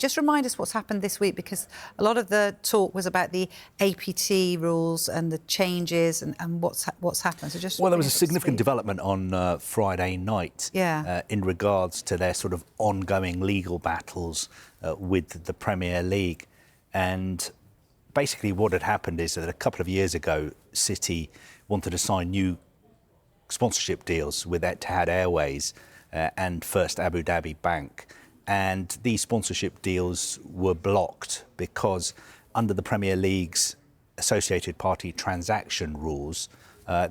Just remind us what's happened this week, because a lot of the talk was about the APT rules and the changes and what's happened. So just well, there was a significant development on Friday night in regards to their sort of ongoing legal battles with the Premier League. And basically what had happened is that a couple of years ago, City wanted to sign new sponsorship deals with Etihad Airways and First Abu Dhabi Bank. And these sponsorship deals were blocked because under the Premier League's associated party transaction rules,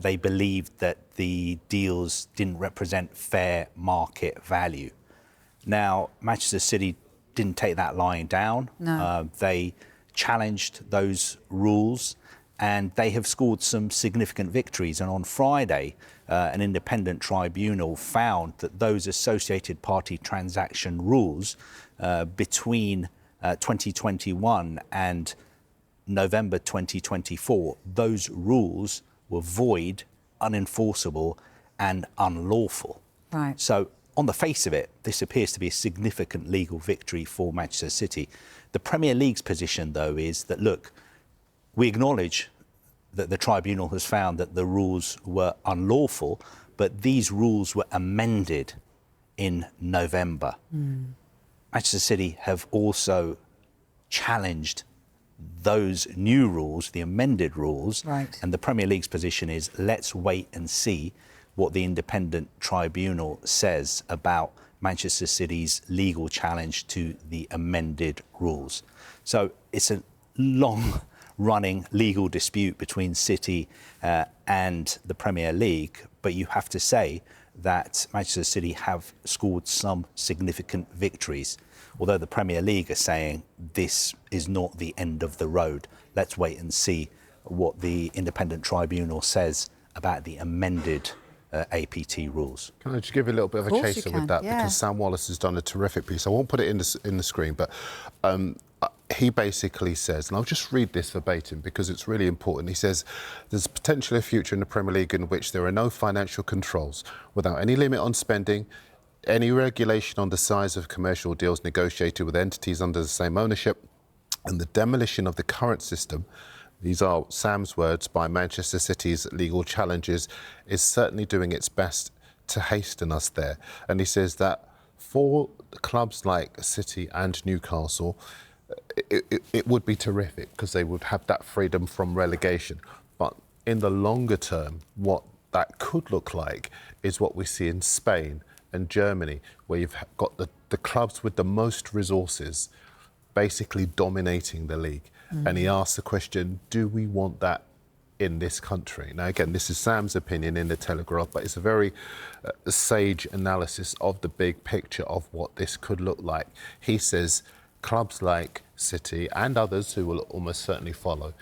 they believed that the deals didn't represent fair market value. Now, Manchester City didn't take that lying down. No. They challenged those rules and they have scored some significant victories. And on Friday, an independent tribunal found that those associated party transaction rules between 2021 and November 2024, those rules were void, unenforceable and unlawful. Right. So on the face of it, this appears to be a significant legal victory for Manchester City. The Premier League's position, though, is that, look, we acknowledge that the tribunal has found that the rules were unlawful, but these rules were amended in November. Manchester City have also challenged those new rules, the amended rules, right. And the Premier League's position is let's wait and see what the independent tribunal says about Manchester City's legal challenge to the amended rules. So it's a long-running legal dispute between City and the Premier League, but you have to say that Manchester City have scored some significant victories. Although the Premier League are saying this is not the end of the road. Let's wait and see what the independent tribunal says about the amended APT rules. Can I just give you a little bit of a chaser with that? Yeah. Because Sam Wallace has done a terrific piece. I won't put it in the screen, but he basically says, and I'll just read this verbatim because it's really important. He says, there's potentially a future in the Premier League in which there are no financial controls, without any limit on spending, any regulation on the size of commercial deals negotiated with entities under the same ownership, and the demolition of the current system. These are Sam's words by Manchester City's legal challenges, is certainly doing its best to hasten us there. And he says that for clubs like City and Newcastle, it would be terrific because they would have that freedom from relegation. But in the longer term, what that could look like is what we see in Spain and Germany, where you've got the clubs with the most resources basically dominating the league. And he asked the question, do we want that in this country? Now, again, this is Sam's opinion in the Telegraph, but it's a very sage analysis of the big picture of what this could look like. He says clubs like City and others who will almost certainly follow,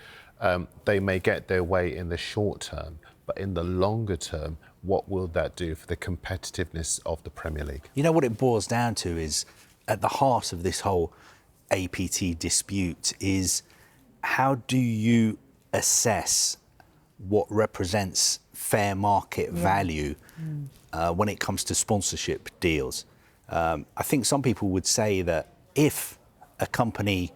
they may get their way in the short term, but in the longer term, what will that do for the competitiveness of the Premier League? You know, what it boils down to is, at the heart of this whole APT dispute is, how do you assess what represents fair market value when it comes to sponsorship deals? I think some people would say that if a company,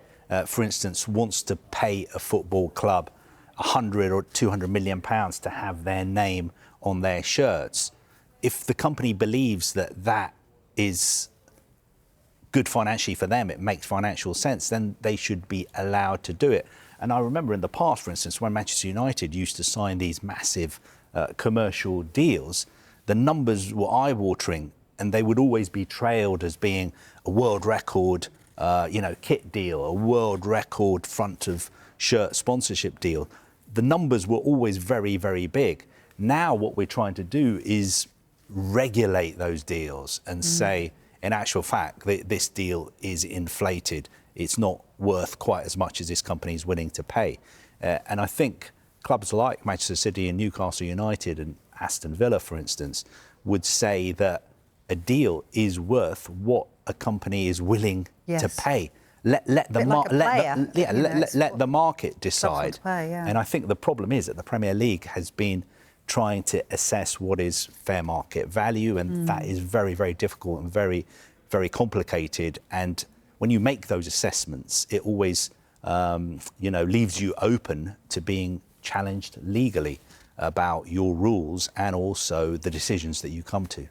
for instance, wants to pay a football club 100 or 200 million pounds to have their name on their shirts, if the company believes that that is good financially for them, it makes financial sense, then they should be allowed to do it. And I remember in the past, for instance, when Manchester United used to sign these massive commercial deals, the numbers were eye-watering and they would always be trailed as being a world record kit deal, a world record front of shirt sponsorship deal. The numbers were always very, very big. Now what we're trying to do is regulate those deals and say, in actual fact, this deal is inflated. It's not worth quite as much as this company is willing to pay. And I think clubs like Manchester City and Newcastle United and Aston Villa, for instance, would say that a deal is worth what a company is willing to pay. Let the market decide. And I think the problem is that the Premier League has been trying to assess what is fair market value, and that is very, very difficult and very, very complicated. And when you make those assessments, it always leaves you open to being challenged legally about your rules and also the decisions that you come to.